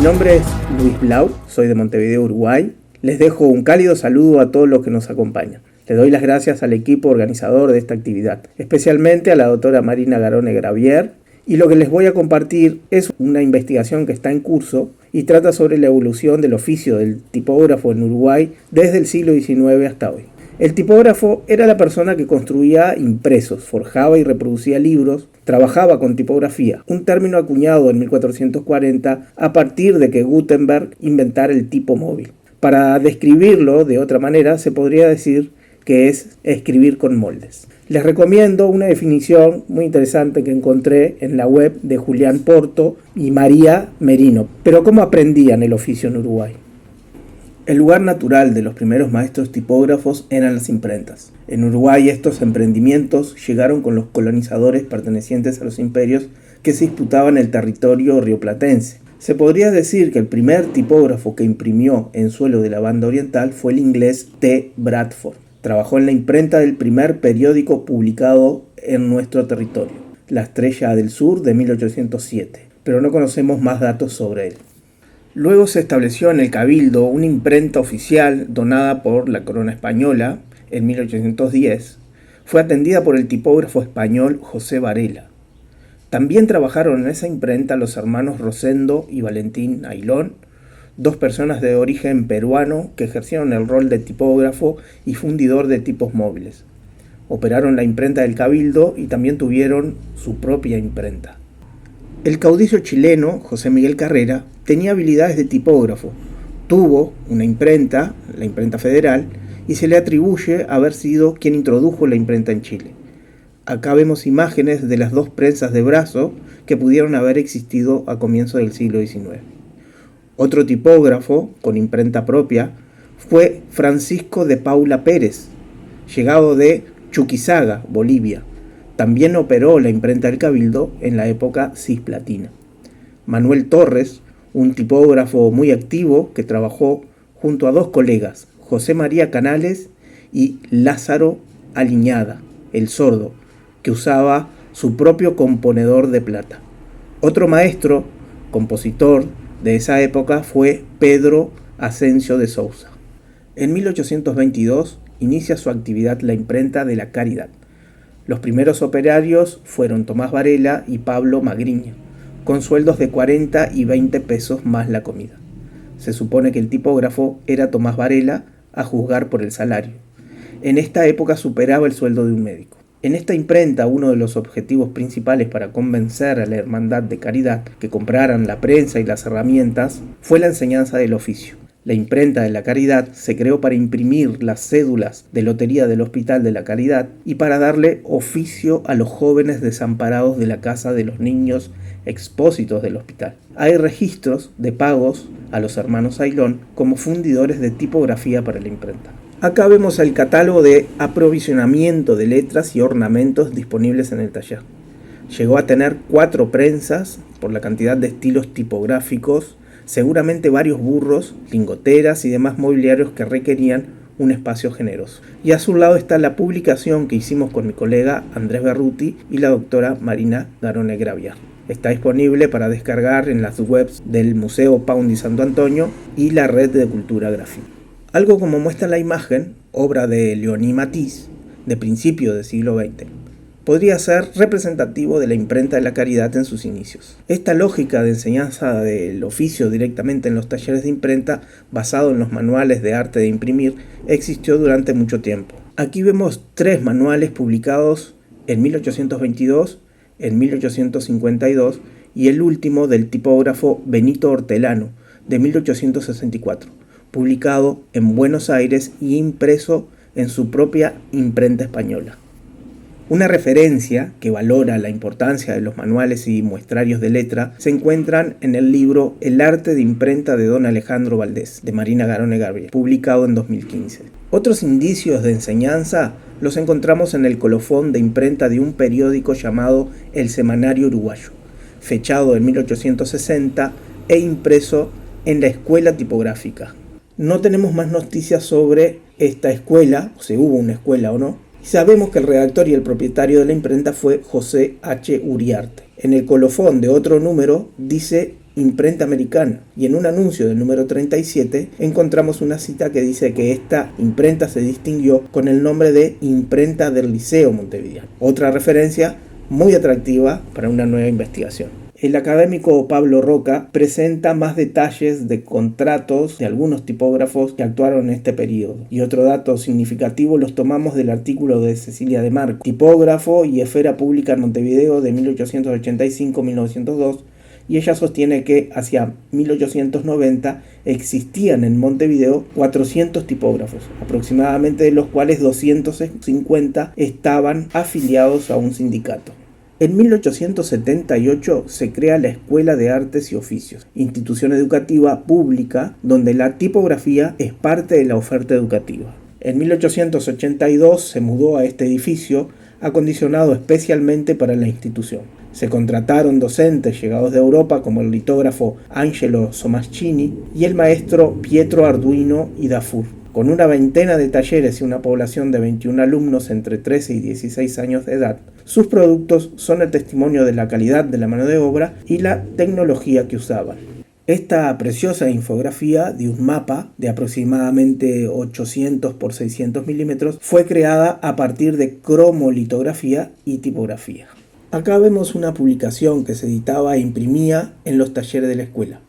Mi nombre es Luis Blau, soy de Montevideo, Uruguay. Les dejo un cálido saludo a todos los que nos acompañan. Le doy las gracias al equipo organizador de esta actividad, especialmente a la doctora Marina Garone Gravier. Y lo que les voy a compartir es una investigación que está en curso y trata sobre la evolución del oficio del tipógrafo en Uruguay desde el siglo XIX hasta hoy. El tipógrafo era la persona que construía impresos, forjaba y reproducía libros, trabajaba con tipografía, un término acuñado en 1440 a partir de que Gutenberg inventara el tipo móvil. Para describirlo de otra manera, se podría decir que es escribir con moldes. Les recomiendo una definición muy interesante que encontré en la web de Julián Porto y María Merino. Pero ¿cómo aprendían el oficio en Uruguay? El lugar natural de los primeros maestros tipógrafos eran las imprentas. En Uruguay estos emprendimientos llegaron con los colonizadores pertenecientes a los imperios que se disputaban el territorio rioplatense. Se podría decir que el primer tipógrafo que imprimió en suelo de la banda oriental fue el inglés T. Bradford. Trabajó en la imprenta del primer periódico publicado en nuestro territorio, La Estrella del Sur de 1807, pero no conocemos más datos sobre él. Luego se estableció en el Cabildo una imprenta oficial donada por la corona española en 1810. Fue atendida por el tipógrafo español José Varela. También trabajaron en esa imprenta los hermanos Rosendo y Valentín Aylón, dos personas de origen peruano que ejercieron el rol de tipógrafo y fundidor de tipos móviles. Operaron la imprenta del Cabildo y también tuvieron su propia imprenta. El caudillo chileno, José Miguel Carrera, tenía habilidades de tipógrafo. Tuvo una imprenta, la Imprenta Federal, y se le atribuye haber sido quien introdujo la imprenta en Chile. Acá vemos imágenes de las dos prensas de brazo que pudieron haber existido a comienzos del siglo XIX. Otro tipógrafo con imprenta propia fue Francisco de Paula Pérez, llegado de Chuquisaga, Bolivia. También operó la imprenta del Cabildo en la época cisplatina. Manuel Torres, un tipógrafo muy activo que trabajó junto a dos colegas, José María Canales y Lázaro Aliñada, el sordo, que usaba su propio componedor de plata. Otro maestro, compositor de esa época fue Pedro Asensio de Sousa. En 1822 inicia su actividad la imprenta de La Caridad. Los primeros operarios fueron Tomás Varela y Pablo Magriño, con sueldos de 40 y 20 pesos más la comida. Se supone que el tipógrafo era Tomás Varela, a juzgar por el salario. En esta época superaba el sueldo de un médico. En esta imprenta, uno de los objetivos principales para convencer a la Hermandad de Caridad que compraran la prensa y las herramientas fue la enseñanza del oficio. La imprenta de la Caridad se creó para imprimir las cédulas de lotería del Hospital de la Caridad y para darle oficio a los jóvenes desamparados de la Casa de los Niños Expósitos del hospital. Hay registros de pagos a los hermanos Aylón como fundidores de tipografía para la imprenta. Acá vemos el catálogo de aprovisionamiento de letras y ornamentos disponibles en el taller. Llegó a tener 4 prensas por la cantidad de estilos tipográficos, seguramente varios burros, lingoteras y demás mobiliarios que requerían un espacio generoso. Y a su lado está la publicación que hicimos con mi colega Andrés Berruti y la doctora Marina Garone Gravier. Está disponible para descargar en las webs del Museo Paundi Santo Antonio y la Red de Cultura Gráfica. Algo como muestra la imagen, obra de Leoní Matisse, de principio del siglo XX, podría ser representativo de la imprenta de la Caridad en sus inicios. Esta lógica de enseñanza del oficio directamente en los talleres de imprenta, basado en los manuales de arte de imprimir, existió durante mucho tiempo. Aquí vemos 3 manuales publicados en 1822, en 1852 y el último del tipógrafo Benito Hortelano, de 1864. Publicado en Buenos Aires y impreso en su propia imprenta española. Una referencia que valora la importancia de los manuales y muestrarios de letra se encuentran en el libro El arte de imprenta de don Alejandro Valdés, de Marina Garone Gravier, publicado en 2015. Otros indicios de enseñanza los encontramos en el colofón de imprenta de un periódico llamado El Semanario Uruguayo, fechado en 1860 e impreso en la Escuela Tipográfica. No tenemos más noticias sobre esta escuela, si hubo una escuela o no. Sabemos que el redactor y el propietario de la imprenta fue José H. Uriarte. En el colofón de otro número dice imprenta americana, y en un anuncio del número 37 encontramos una cita que dice que esta imprenta se distinguió con el nombre de Imprenta del Liceo Montevideano. Otra referencia muy atractiva para una nueva investigación. El académico Pablo Roca presenta más detalles de contratos de algunos tipógrafos que actuaron en este periodo. Y otro dato significativo los tomamos del artículo de Cecilia de Marco, tipógrafo y esfera pública en Montevideo de 1885-1902, y ella sostiene que hacia 1890 existían en Montevideo 400 tipógrafos, aproximadamente de los cuales 250 estaban afiliados a un sindicato. En 1878 se crea la Escuela de Artes y Oficios, institución educativa pública donde la tipografía es parte de la oferta educativa. En 1882 se mudó a este edificio, acondicionado especialmente para la institución. Se contrataron docentes llegados de Europa como el litógrafo Angelo Somaschini y el maestro Pietro Arduino y Dafur. Con una veintena de talleres y una población de 21 alumnos entre 13 y 16 años de edad, sus productos son el testimonio de la calidad de la mano de obra y la tecnología que usaban. Esta preciosa infografía de un mapa de aproximadamente 800 por 600 milímetros fue creada a partir de cromolitografía y tipografía. Acá vemos una publicación que se editaba e imprimía en los talleres de la escuela.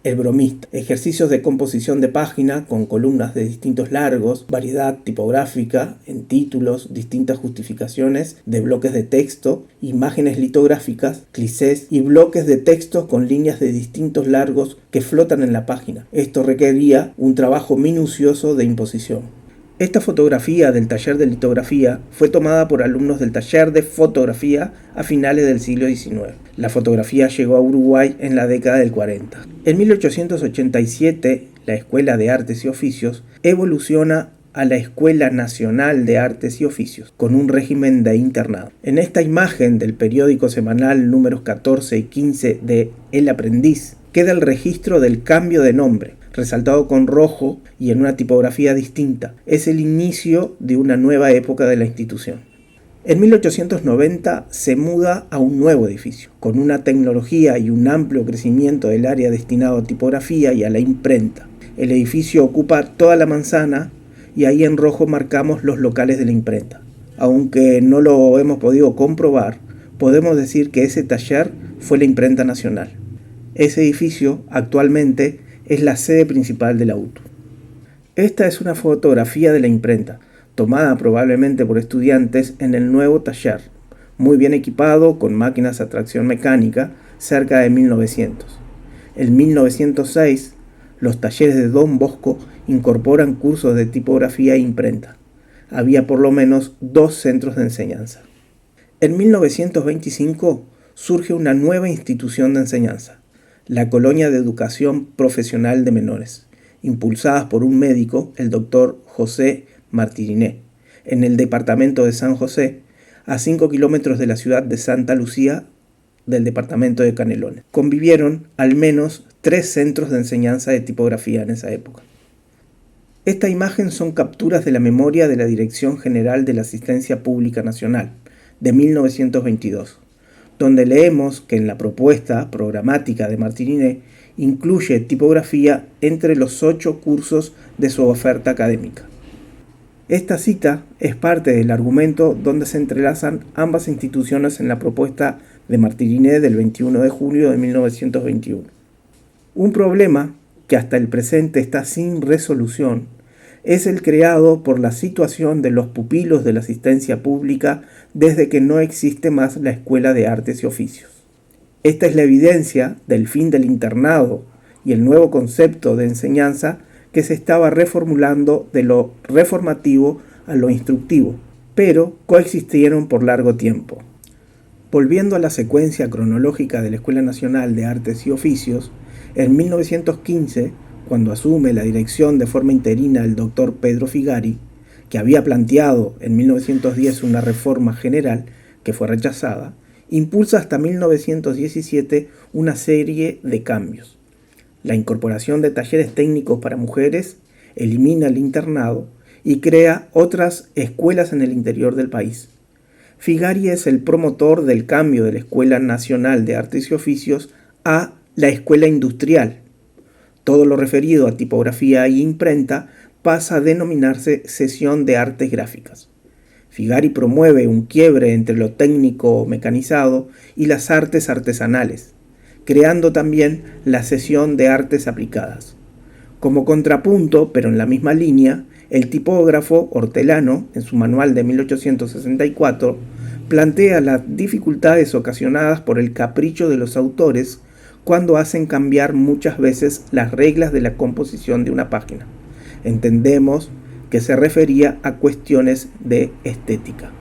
El bromista, ejercicios de composición de página con columnas de distintos largos, variedad tipográfica en títulos, distintas justificaciones de bloques de texto, imágenes litográficas, clichés y bloques de texto con líneas de distintos largos que flotan en la página. Esto requería un trabajo minucioso de imposición. Esta fotografía del taller de litografía fue tomada por alumnos del taller de fotografía a finales del siglo XIX. La fotografía llegó a Uruguay en la década del 40. En 1887, la Escuela de Artes y Oficios evoluciona a la Escuela Nacional de Artes y Oficios, con un régimen de internado. En esta imagen del periódico semanal números 14 y 15 de El Aprendiz, queda el registro del cambio de nombre, resaltado con rojo y en una tipografía distinta. Es el inicio de una nueva época de la institución. En 1890 se muda a un nuevo edificio, con una tecnología y un amplio crecimiento del área destinado a tipografía y a la imprenta. El edificio ocupa toda la manzana y ahí en rojo marcamos los locales de la imprenta. Aunque no lo hemos podido comprobar, podemos decir que ese taller fue la Imprenta Nacional. Ese edificio actualmente es la sede principal de la UTU. Esta es una fotografía de la imprenta, tomada probablemente por estudiantes en el nuevo taller, muy bien equipado con máquinas a tracción mecánica, cerca de 1900. En 1906, los talleres de Don Bosco incorporan cursos de tipografía e imprenta. Había por lo menos 2 centros de enseñanza. En 1925 surge una nueva institución de enseñanza, la Colonia de Educación Profesional de Menores, impulsadas por un médico, el doctor José Martiriné, en el departamento de San José, a 5 kilómetros de la ciudad de Santa Lucía, del departamento de Canelones. Convivieron al menos 3 centros de enseñanza de tipografía en esa época. Esta imagen son capturas de la memoria de la Dirección General de la Asistencia Pública Nacional, de 1922. Donde leemos que en la propuesta programática de Martiriné incluye tipografía entre los 8 cursos de su oferta académica. Esta cita es parte del argumento donde se entrelazan ambas instituciones en la propuesta de Martiriné del 21 de junio de 1921. Un problema que hasta el presente está sin resolución es el creado por la situación de los pupilos de la asistencia pública desde que no existe más la Escuela de Artes y Oficios. Esta es la evidencia del fin del internado y el nuevo concepto de enseñanza que se estaba reformulando de lo reformativo a lo instructivo, pero coexistieron por largo tiempo. Volviendo a la secuencia cronológica de la Escuela Nacional de Artes y Oficios, en 1915, cuando asume la dirección de forma interina el doctor Pedro Figari, que había planteado en 1910 una reforma general que fue rechazada, impulsa hasta 1917 una serie de cambios. La incorporación de talleres técnicos para mujeres, elimina el internado y crea otras escuelas en el interior del país. Figari es el promotor del cambio de la Escuela Nacional de Artes y Oficios a la escuela industrial. Todo lo referido a tipografía e imprenta pasa a denominarse sesión de artes gráficas. Figari promueve un quiebre entre lo técnico mecanizado y las artes artesanales, creando también la sesión de artes aplicadas. Como contrapunto, pero en la misma línea, el tipógrafo Hortelano, en su manual de 1864, plantea las dificultades ocasionadas por el capricho de los autores cuando hacen cambiar muchas veces las reglas de la composición de una página. Entendemos que se refería a cuestiones de estética.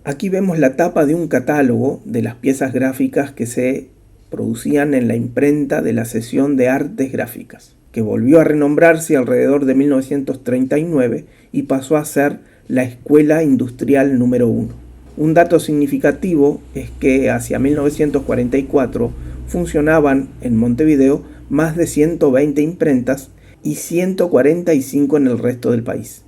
Aquí vemos la tapa de un catálogo de las piezas gráficas que se producían en la imprenta de la sesión de artes gráficas, que volvió a renombrarse alrededor de 1939 y pasó a ser la Escuela Industrial número 1. Un dato significativo es que hacia 1944 funcionaban en Montevideo más de 120 imprentas y 145 en el resto del país.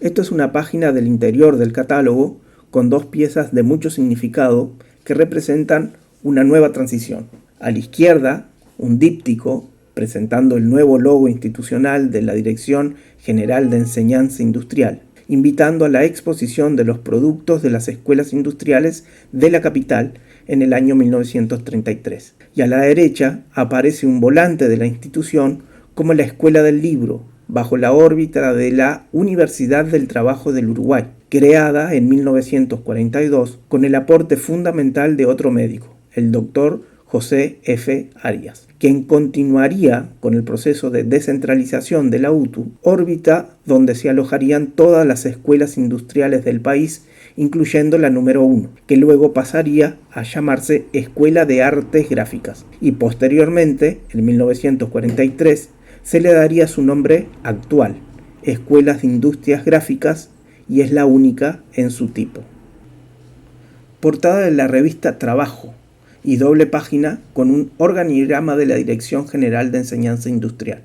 Esto es una página del interior del catálogo con dos piezas de mucho significado que representan una nueva transición. A la izquierda, un díptico presentando el nuevo logo institucional de la Dirección General de Enseñanza Industrial, invitando a la exposición de los productos de las escuelas industriales de la capital en el año 1933. Y a la derecha aparece un volante de la institución como la Escuela del Libro, bajo la órbita de la Universidad del Trabajo del Uruguay, creada en 1942 con el aporte fundamental de otro médico, el doctor José F. Arias, quien continuaría con el proceso de descentralización de la UTU, órbita donde se alojarían todas las escuelas industriales del país, incluyendo la número 1, que luego pasaría a llamarse Escuela de Artes Gráficas, y posteriormente, en 1943, se le daría su nombre actual, Escuelas de Industrias Gráficas, y es la única en su tipo. Portada de la revista Trabajo y doble página con un organigrama de la Dirección General de Enseñanza Industrial.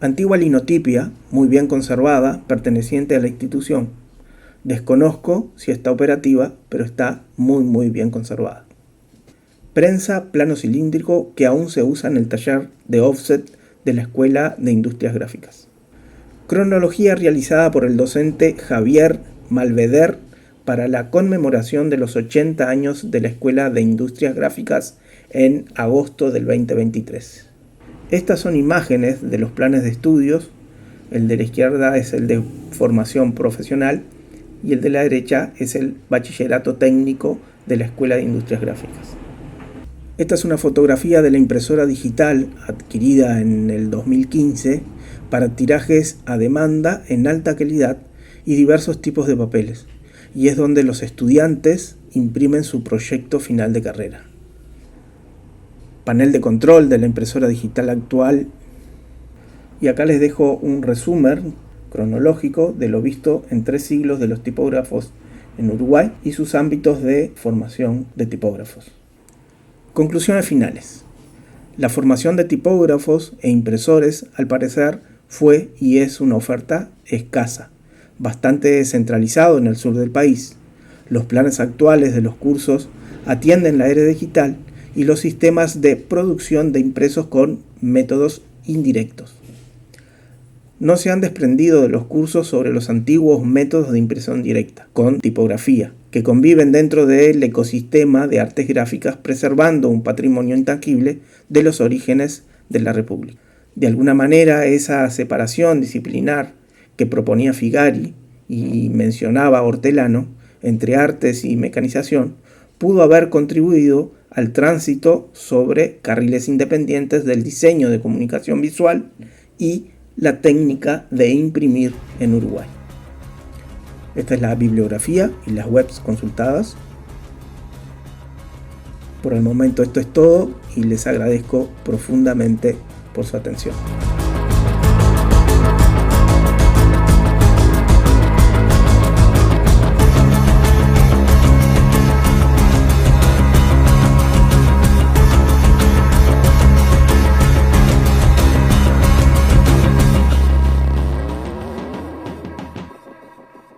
Antigua linotipia, muy bien conservada, perteneciente a la institución. Desconozco si está operativa, pero está muy bien conservada. Prensa plano cilíndrico que aún se usa en el taller de offset de la Escuela de Industrias Gráficas. Cronología realizada por el docente Javier Malveder para la conmemoración de los 80 años de la Escuela de Industrias Gráficas en agosto del 2023. Estas son imágenes de los planes de estudios. El de la izquierda es el de formación profesional y el de la derecha es el bachillerato técnico de la Escuela de Industrias Gráficas. Esta es una fotografía de la impresora digital adquirida en el 2015 para tirajes a demanda en alta calidad y diversos tipos de papeles, y es donde los estudiantes imprimen su proyecto final de carrera. Panel de control de la impresora digital actual, y acá les dejo un resumen cronológico de lo visto en 3 siglos de los tipógrafos en Uruguay y sus ámbitos de formación de tipógrafos. Conclusiones finales. La formación de tipógrafos e impresores, al parecer, fue y es una oferta escasa, bastante centralizado en el sur del país. Los planes actuales de los cursos atienden la era digital y los sistemas de producción de impresos con métodos indirectos. No se han desprendido de los cursos sobre los antiguos métodos de impresión directa, con tipografía, que conviven dentro del ecosistema de artes gráficas, preservando un patrimonio intangible de los orígenes de la República. De alguna manera, esa separación disciplinar que proponía Figari y mencionaba Hortelano entre artes y mecanización pudo haber contribuido al tránsito sobre carriles independientes del diseño de comunicación visual y la técnica de imprimir en Uruguay. Esta es la bibliografía y las webs consultadas. Por el momento esto es todo y les agradezco profundamente por su atención.